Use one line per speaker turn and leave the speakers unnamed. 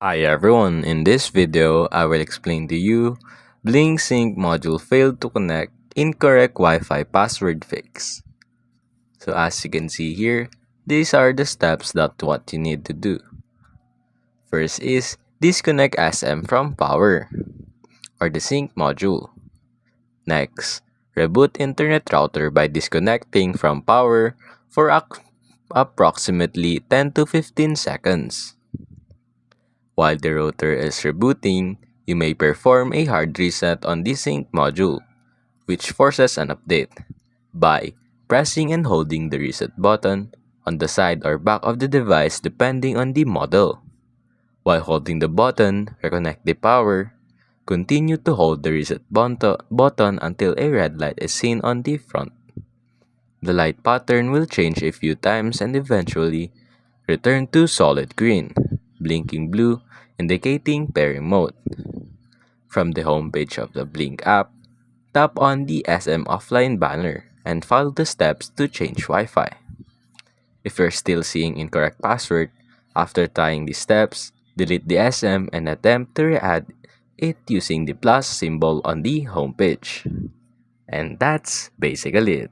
Hi everyone, in this video, I will explain to you Blink Sync module failed to connect, incorrect Wi-Fi password fix. So as you can see here, these are the steps that what you need to do. First is disconnect SM from power or the sync module. Next, reboot internet router by disconnecting from power for approximately 10 to 15 seconds. While the router is rebooting, you may perform a hard reset on the sync module, which forces an update, by pressing and holding the reset button on the side or back of the device depending on the model. While holding the button, reconnect the power. Continue to hold the reset button until a red light is seen on the front. The light pattern will change a few times and eventually return to solid green, blinking blue, indicating pairing mode. From the homepage of the Blink app, tap on the SM offline banner and follow the steps to change Wi-Fi. If you're still seeing incorrect password, after trying these steps, delete the SM and attempt to re-add it using the plus symbol on the homepage. And that's basically it.